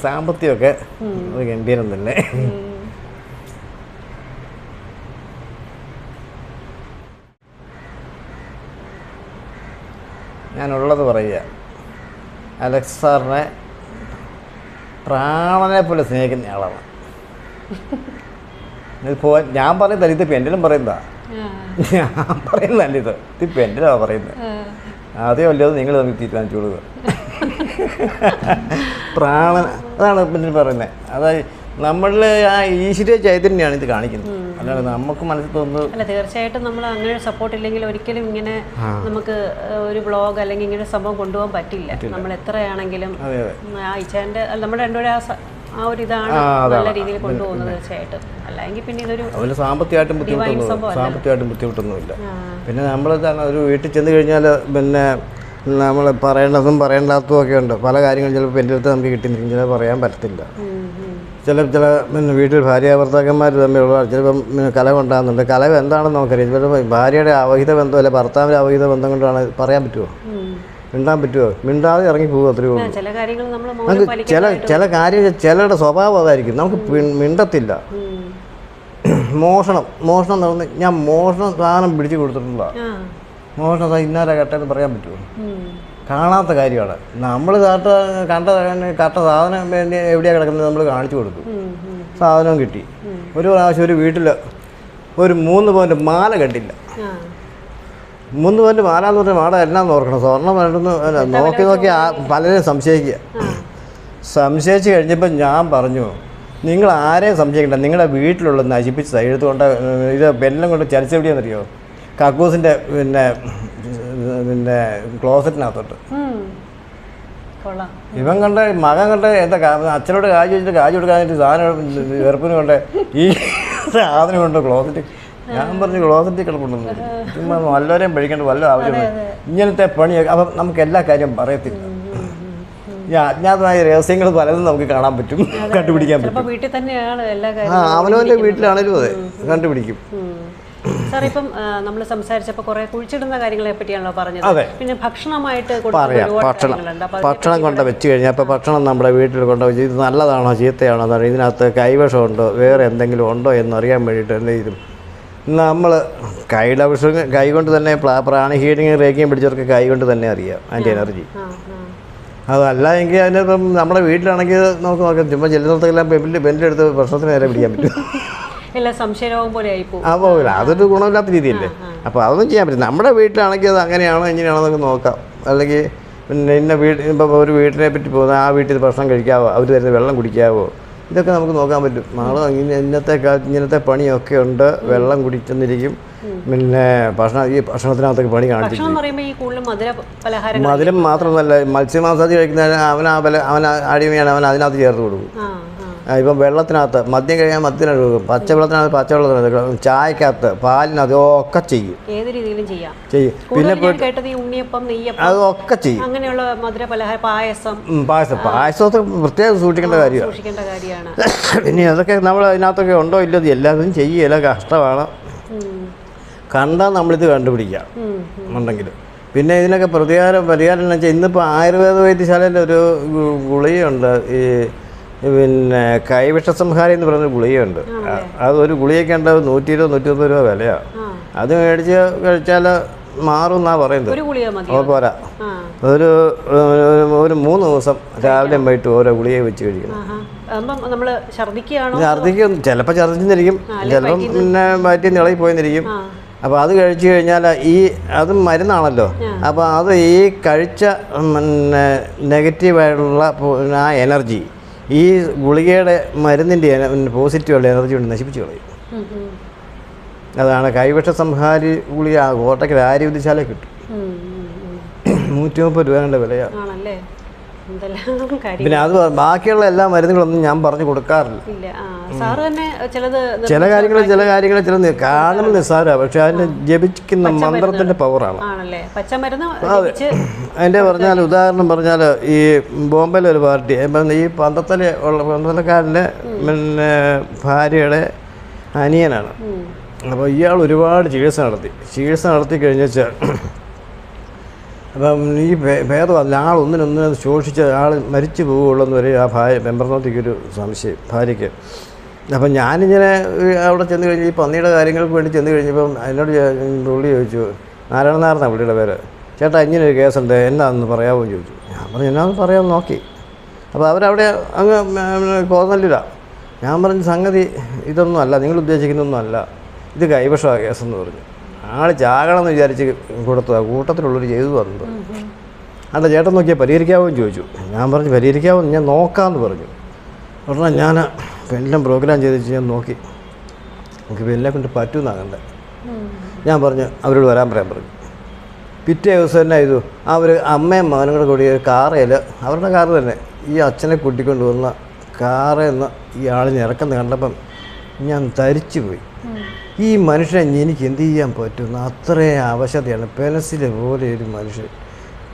സാമ്പത്തികമൊക്കെ ഒരു ഗംഭീരം തന്നെ. ഞാനുള്ളത് പറയുക, അലക്സ് സാറിനെ പ്രാണനെ പോലെ സ്നേഹിക്കുന്ന ആളാണ്. ഇതിപ്പോൾ ഞാൻ പറയുന്നതല്ല, ഇത് പെൻഡിലും പറയുന്നതാ. ഞാൻ പറയുന്നതല്ല, ഇത് പെൻഡിലാണ് പറയുന്നത്. ആദ്യം വല്ലതും നിങ്ങൾ തമ്മിൽ തീരുമാനിച്ചു കൊടുക്കുക. പ്രാണൻ അതാണ് പെൻഡിൽ പറയുന്നത്. അതായത് നമ്മളിൽ ആ ഈശ്വരീയ ചൈതന്യമാണ് ഇത് കാണിക്കുന്നത്, അല്ലാതെ നമുക്ക് മനസ്സിൽ തോന്നുന്നത് അല്ല. തീർച്ചയായിട്ടും നമ്മൾ അങ്ങനെ സപ്പോർട്ട് ഇല്ലെങ്കിൽ ഒരിക്കലും ഇങ്ങനെ നമുക്ക് ഒരു ബ്ലോഗ് അല്ലെങ്കിൽ ഇങ്ങനെ സംഭവം കൊണ്ടുപോകാൻ പറ്റില്ല. നമ്മൾ എത്രയാണെങ്കിലും ആ ഇച്ഛാൻ്റെ നമ്മുടെ രണ്ടുപേരും ആ ഒരു ഇതാണ് നല്ല രീതിയിൽ കൊണ്ടുപോകുന്നത് തീർച്ചയായിട്ടും. അല്ലെങ്കിൽ പിന്നെ ഇതൊരു സാമ്പത്തികമായിട്ടും ബുദ്ധിമുട്ടൊന്നുമില്ല. പിന്നെ നമ്മൾ ഒരു വീട്ടിൽ ചെന്ന് കഴിഞ്ഞാൽ പിന്നെ നമ്മൾ പറയേണ്ടതും പറയേണ്ടാത്തതും ഒക്കെ ഉണ്ട്. പല കാര്യങ്ങളും ചിലപ്പോൾ എൻ്റെ അടുത്ത് നമുക്ക് കിട്ടിയിരിക്കും, ചിലപ്പോൾ പറയാൻ പറ്റത്തില്ല. ചില പിന്നെ വീട്ടിൽ ഭാര്യാഭർത്താക്കന്മാർ തമ്മിലുള്ള ചിലപ്പം കലഹമുണ്ടാകുന്നുണ്ട്. കലഹം എന്താണെന്ന് നമുക്കറിയാം. ചിലപ്പോൾ ഭാര്യയുടെ അവഹിത ബന്ധം അല്ലെ ഭർത്താവിൻ്റെ അവഹിത ബന്ധം കൊണ്ടാണ് പറയാൻ പറ്റുമോ, മിണ്ടാൻ പറ്റുമോ? മിണ്ടാതെ ഇറങ്ങി പോകും, അത്രയേ ഉള്ളൂ. നമുക്ക് ചില കാര്യങ്ങൾ ചിലരുടെ സ്വഭാവം അതായിരിക്കും, നമുക്ക് മിണ്ടത്തില്ല. മോഷണം നടന്ന് ഞാൻ മോഷണം സാധനം പിടിച്ചു കൊടുത്തിട്ടുള്ള മോഷണം ഇന്നാലെ കട്ടെന്ന് പറയാൻ പറ്റുമോ? കാണാത്ത കാര്യമാണ്. നമ്മൾ കട്ട സാധനം വേണ്ടി എവിടെയാണ് കിടക്കുന്നത് നമ്മൾ കാണിച്ചു കൊടുക്കും. സാധനവും കിട്ടി. ഒരു പ്രാവശ്യം ഒരു വീട്ടിൽ ഒരു 3 പവൻ്റെ മാല കണ്ടില്ല. 3 പവൻ്റെ മാല എന്ന് പറഞ്ഞാൽ മാല എന്നാന്ന് ഓർക്കണം. സ്വർണ്ണം വേണ്ടെന്ന് നോക്കി പലരെയും സംശയിച്ച് കഴിഞ്ഞപ്പോൾ ഞാൻ പറഞ്ഞു, നിങ്ങൾ ആരെയും സംശയിക്കണ്ട, നിങ്ങളുടെ വീട്ടിലുള്ള നശിപ്പിച്ച എടുത്തുകൊണ്ട് ഇത് ബെല്ലം കൊണ്ട് ചരിച്ചെവിടെയാണെന്നറിയോ? കക്കൂസിൻ്റെ പിന്നെ ക്ലോസറ്റിനകത്തോട്ട്. ഇവൻ കണ്ട മകൻ കണ്ട എന്താ അച്ഛനോട് കാശ് വെച്ചിട്ട് കാശ് കൊടുക്കാനായിട്ട് സാധനം വെറുപ്പിന് കൊണ്ട് ഈ സാധനം കൊണ്ട് ക്ലോസറ്റ്. ഞാൻ പറഞ്ഞു ക്ലോസറ്റിൽ കിടപ്പുണ്ടെന്ന്. ചുമ്മാ വല്ലവരെയും പഴിക്കേണ്ട വല്ല ആവശ്യമില്ല. ഇങ്ങനത്തെ പണിയൊക്കെ അപ്പം നമുക്ക് എല്ലാ കാര്യം പറയത്തില്ല. ഈ അജ്ഞാതമായ രഹസ്യങ്ങൾ പലതും നമുക്ക് കാണാൻ പറ്റും, കണ്ടുപിടിക്കാൻ പറ്റും. വീട്ടിൽ തന്നെയാണ് എല്ലാ അവനവൻ്റെ വീട്ടിലാണെങ്കിലും അതെ കണ്ടുപിടിക്കും. സാർ ഇപ്പം നമ്മൾ സംസാരിച്ചപ്പോൾ കുറെ കുഴിച്ചിടുന്ന കാര്യങ്ങളെ പറ്റിയാണല്ലോ പറഞ്ഞത്. പിന്നെ ഭക്ഷണമായിട്ട് പറയാം. ഭക്ഷണം കൊണ്ട് വെച്ച് കഴിഞ്ഞാൽ ഇപ്പോൾ ഭക്ഷണം നമ്മുടെ വീട്ടിൽ കൊണ്ട് വെച്ച് ഇത് നല്ലതാണോ ചീത്തയാണോ എന്ന് അറിയാം, ഇതിനകത്ത് കൈവശമുണ്ടോ വേറെ എന്തെങ്കിലും ഉണ്ടോ എന്നറിയാൻ വേണ്ടിയിട്ട് എന്ത് ചെയ്തും നമ്മൾ കൈയുടെ ആവശ്യം കൈ കൊണ്ട് തന്നെ പ്രാണി ഹീറ്റിങ് റേക്കിയും പിടിച്ചവർക്ക് കൈ കൊണ്ട് തന്നെ അറിയാം അതിൻ്റെ എനർജി. അതല്ല എങ്കിൽ അതിനിപ്പം നമ്മുടെ വീട്ടിലാണെങ്കിൽ നമുക്ക് നോക്കാം, ചുമ്മാ ചെല്ലുന്നിടത്തെല്ലാം ബെല്ലിലെടുത്ത് ഭക്ഷണത്തിന് നേരെ പിടിക്കാൻ പറ്റും. പോകില്ല, അതൊരു ഗുണമില്ലാത്ത രീതിയല്ലേ. അപ്പോൾ അതൊന്നും ചെയ്യാൻ പറ്റില്ല. നമ്മുടെ വീട്ടിലാണെങ്കിൽ അത് അങ്ങനെയാണോ ഇങ്ങനെയാണോ എന്നൊക്കെ നോക്കാം. അല്ലെങ്കിൽ പിന്നെ ഇന്ന ഇപ്പോൾ ഒരു വീട്ടിനെ പറ്റി പോകുന്ന ആ വീട്ടിൽ ഭക്ഷണം കഴിക്കാവോ, അവർ തരുന്ന വെള്ളം കുടിക്കാവോ, ഇതൊക്കെ നമുക്ക് നോക്കാൻ പറ്റും. നാളെ ഇന്നത്തെ കാലത്ത് ഇങ്ങനത്തെ പണിയൊക്കെ ഉണ്ട്. വെള്ളം കുടിച്ചെന്നിരിക്കും, പിന്നെ ഈ ഭക്ഷണത്തിനകത്തൊക്കെ പണി കാണിച്ചിരിക്കും. മധുരം മാത്രമല്ല, മത്സ്യമാംസാദി കഴിക്കുന്ന അവൻ അടിമയാണ്, അവൻ അതിനകത്ത് ചേർത്ത് കൊടുക്കും. ഇപ്പം വെള്ളത്തിനകത്ത് മദ്യം കഴിയാൻ മദ്യത്തിനകത്ത് കൊടുക്കും, പച്ചവെള്ളത്തിനകത്ത് പച്ചവെള്ളത്തിനകത്ത്, ചായക്കകത്ത് പാലിനകത്ത് ഒക്കെ ചെയ്യും. പിന്നെ അതൊക്കെ ചെയ്യും. പായസമൊക്കെ പ്രത്യേകം സൂക്ഷിക്കേണ്ട കാര്യമാണ്. പിന്നെ അതൊക്കെ നമ്മൾ അതിനകത്തൊക്കെ ഉണ്ടോ ഇല്ലോ എല്ലാവരും ചെയ്യല, കഷ്ടമാണ്. കണ്ടാൽ നമ്മളിത് കണ്ടുപിടിക്കാം ഉണ്ടെങ്കിൽ. പിന്നെ ഇതിനൊക്കെ പരിഹാരം എന്ന് വെച്ചാൽ ഇന്നിപ്പോൾ ആയുർവേദ വൈദ്യശാലയിൽ ഒരു ഗുളികയുണ്ട്, ഈ പിന്നെ കൈവിഷസംഹാരി എന്ന് പറയുന്നൊരു ഗുളികയുണ്ട്. അതൊരു ഗുളികയ്ക്ക് ഉണ്ട് 120-130 രൂപ വിലയാണ്. അത് മേടിച്ച് കഴിച്ചാൽ മാറും എന്നാണ് പറയുന്നത്. പോരാ, ഒരു 3 ദിവസം രാവിലെയും വൈകിട്ട് ഓരോ ഗുളിക വെച്ച് കഴിക്കണം. ഛർദിക്കും, ചിലപ്പോൾ ഛർദിച്ചിരിക്കും, ചിലപ്പം പിന്നെ വയറ്റിൽ നിന്ന് ഇളകി പോയെന്നിരിക്കും. അപ്പോൾ അത് കഴിച്ചു കഴിഞ്ഞാൽ അത് മരുന്നാണല്ലോ. അപ്പോൾ അത് ഈ കഴിച്ച പിന്നെ നെഗറ്റീവായിട്ടുള്ള ആ എനർജി ഈ ഗുളികയുടെ മരുന്നിൻ്റെ പോസിറ്റീവുള്ള എനർജി കൊണ്ട് നശിപ്പിച്ച് കളയും. അതാണ് കൈവിഷ സംഹാരി ഗുളിക. കോട്ടയ്ക്ക് ആര്യവൈദ്യശാല കിട്ടും. 130 രൂപയുടെ വിലയാണ്. പിന്നെ അത് ബാക്കിയുള്ള എല്ലാ മരുന്നുകളൊന്നും ഞാൻ പറഞ്ഞു കൊടുക്കാറില്ല. ചില കാര്യങ്ങൾ ചില കാണുമ്പോൾ നിസ്സാരമാണ്, പക്ഷെ അതിന് ജപിക്കുന്ന മന്ത്രത്തിന്റെ പവറാണ്. അതിൻ്റെ പറഞ്ഞാൽ ഉദാഹരണം പറഞ്ഞാൽ ഈ ബോംബെയിലെ ഒരു പാർട്ടി, ഇപ്പം ഈ പന്തത്തലക്കാരൻ്റെ പിന്നെ ഭാര്യയുടെ അനിയനാണ്. അപ്പോൾ ഇയാൾ ഒരുപാട് ചികിത്സ നടത്തി കഴിഞ്ഞാൽ അപ്പം ഈ ഭേദമല്ല, ആളൊന്നിനൊന്നിനും ശോഷിച്ച ആൾ മരിച്ചു പോവുള്ളൂ വരെ ആ മെമ്പർനോത്തിക്കൊരു സംശയം ഭാര്യയ്ക്ക്. അപ്പം ഞാനിങ്ങനെ അവിടെ ചെന്ന് കഴിഞ്ഞ് ഈ പന്നിയുടെ കാര്യങ്ങൾക്ക് വേണ്ടി ചെന്ന് കഴിഞ്ഞപ്പം എന്നോട് പുള്ളി ചോദിച്ചു, നാരായണനാഥനാണ് പുള്ളിയുടെ പേര്, ചേട്ടാ ഇങ്ങനൊരു കേസുണ്ട് എന്നാന്ന് പറയാമോ ചോദിച്ചു. ഞാൻ പറഞ്ഞു എന്നാന്ന് പറയാമെന്ന് നോക്കി. അപ്പോൾ അവരവിടെ അങ്ങ് കോന്നല്ലില്ല. ഞാൻ പറഞ്ഞു സംഗതി ഇതൊന്നും അല്ല, നിങ്ങൾ ഉദ്ദേശിക്കുന്നൊന്നും അല്ല, ഇത് കൈവശ കേസെന്ന് പറഞ്ഞു. ആൾ ചാകണമെന്ന് വിചാരിച്ച് കൊടുത്തതാണ്, കൂട്ടത്തിലുള്ളവർ ചെയ്തു വന്നത്. അല്ല ചേട്ടൻ നോക്കിയാൽ പരിഹരിക്കാമോ ചോദിച്ചു. ഞാൻ പറഞ്ഞു പരിഹരിക്കാമോ, ഞാൻ നോക്കാമെന്ന് പറഞ്ഞു. പറഞ്ഞാൽ ഞാൻ എല്ലാം പ്രോഗ്രാം ചെയ്ത് ഞാൻ നോക്കി, നമുക്ക് എല്ലാം കൊണ്ട് പറ്റുമെന്നാണ് കണ്ടത്. ഞാൻ പറഞ്ഞു അവരോട് വരാൻ പറഞ്ഞു. പിറ്റേ ദിവസം തന്നെ ചെയ്തു, അവർ അമ്മയും മകനും കൂടെ കൂടി കാറയിൽ, അവരുടെ കാറ് തന്നെ, ഈ അച്ഛനെ കൂട്ടിക്കൊണ്ട് വന്ന കാറിൽ നിന്ന് ഈ ആളിനെ ഇറക്കുന്ന കണ്ടപ്പം ഞാൻ തരിച്ചു പോയി. ഈ മനുഷ്യനെ എനിക്ക് എന്ത് ചെയ്യാൻ പറ്റുന്ന അത്രയും അവശതയാണ്. പെനസിൽ പോലെ ഒരു മനുഷ്യൻ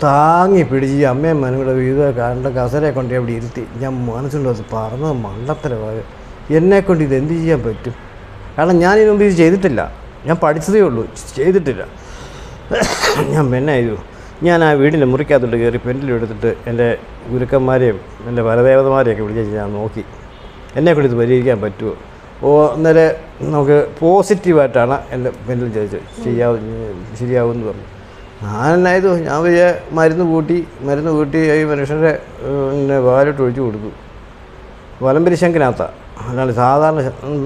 താങ്ങി പിടിച്ച് ഈ അമ്മയും മകനും കൂടെ വിവിധ കണ്ട കസരെ കൊണ്ട് അവിടെ ഇരുത്തി. ഞാൻ മനസ്സിലുള്ളത് പറഞ്ഞത് മണ്ടത്തരമായ, എന്നെക്കൊണ്ട് ഇതെന്ത് ചെയ്യാൻ പറ്റും? കാരണം ഞാനിതിനു മുമ്പ് ഇത് ചെയ്തിട്ടില്ല, ഞാൻ പഠിച്ചതേ ഉള്ളൂ, ചെയ്തിട്ടില്ല. ഞാൻ പിന്നെ ചെയ്തു, ഞാൻ ആ വീടിൻ്റെ മുറിക്കകത്തോട്ട് കയറി പെൻറ്റിലെടുത്തിട്ട് എൻ്റെ ഗുരുക്കന്മാരെയും എൻ്റെ പരദേവതമാരെയൊക്കെ വിളിച്ച് ഞാൻ നോക്കി, എന്നെക്കൊണ്ട് ഇത് പരിഹരിക്കാൻ പറ്റുമോ. അന്നേരം നമുക്ക് പോസിറ്റീവായിട്ടാണ് എൻ്റെ പെൻറ്റിൽ ചോദിച്ചത്, ശരിയാവുമെന്ന് പറഞ്ഞു. ഞാനെന്നായത് ഞാൻ വലിയ മരുന്ന് കൂട്ടി ഈ മനുഷ്യൻ്റെ പിന്നെ വാലിട്ട് ഒഴിച്ചു കൊടുത്തു. വലംപരിശങ്കിനകത്താണ്, അല്ലാണ്ട് സാധാരണ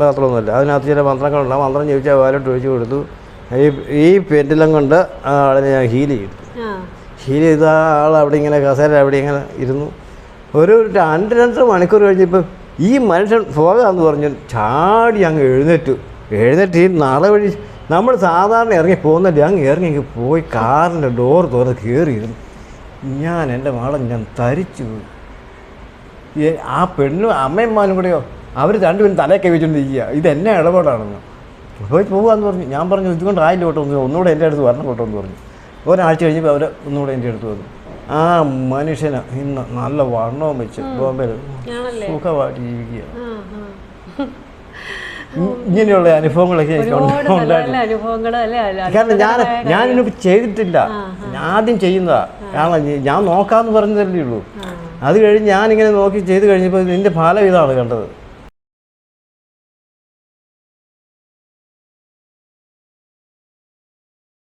പാത്രമൊന്നുമല്ല. അതിനകത്ത് ചില മന്ത്രങ്ങളുണ്ട്, ആ മന്ത്രം ചോദിച്ചാൽ വാലിട്ട് ഒഴിച്ചു കൊടുത്തു. ഈ പെൻറ്റിലും കൊണ്ട് ആളിനെ ഞാൻ ഹീൽ ചെയ്ത ആൾ അവിടെ ഇങ്ങനെ കസേര അവിടെ ഇങ്ങനെ ഇരുന്നു. ഒരു 2-2.5 മണിക്കൂർ കഴിഞ്ഞപ്പോൾ ഈ മനുഷ്യൻ പോകാമെന്ന് പറഞ്ഞു ചാടി അങ്ങ് എഴുന്നേറ്റ് ഈ നടവഴി നമ്മൾ സാധാരണ ഇറങ്ങി പോകുന്നില്ല, അങ്ങ് ഇറങ്ങി പോയി കാറിൻ്റെ ഡോർ തുറന്ന് കയറിയിരുന്നു. ഞാൻ എൻ്റെ മകളെ ഞാൻ തരിച്ചു പോയി. ആ പെണ്ണും അമ്മയും മാനും കൂടെയോ അവർ രണ്ടുപേരും തലയൊക്കെ വെച്ചുകൊണ്ടിരിക്കുക, ഇതെന്നെ ഇടപാടാണെന്ന്. പോയി പോകാമെന്ന് പറഞ്ഞു. ഞാൻ പറഞ്ഞു ഇതുകൊണ്ട് ആയില്ല കേട്ടോ, ഒന്നുകൂടെ എൻ്റെ അടുത്ത് വരണം കേട്ടോ എന്ന് പറഞ്ഞു. ഒരാഴ്ച കഴിഞ്ഞപ്പോൾ അവർ ഒന്നുകൂടെ എൻ്റെ അടുത്ത് വന്നു. ആ മനുഷ്യന് ഇന്ന് നല്ല വണ്ണവും വെച്ച് ബോംബെയിൽ ആണല്ലേ? സുഖമായിട്ട് ജീവിക്കുക. ആ, ആ. ഇങ്ങനെയുള്ള അനുഭവങ്ങളൊക്കെ എനിക്ക് ഒരുപാട് നല്ല ഉണ്ടായിട്ടുണ്ട്. നല്ല അനുഭവങ്ങൾ അല്ലേ? കാരണം ഞാനിതിപ്പോൾ ചെയ്തിട്ടില്ല, ആദ്യം ചെയ്യുന്നതാ. കാരണം ഞാൻ നോക്കാമെന്ന് പറഞ്ഞതല്ലേ ഉള്ളൂ. അത് കഴിഞ്ഞ് ഞാനിങ്ങനെ നോക്കി ചെയ്ത് കഴിഞ്ഞപ്പോൾ ഇതിൻ്റെ ഫലം ഇതാണ് കണ്ടത്.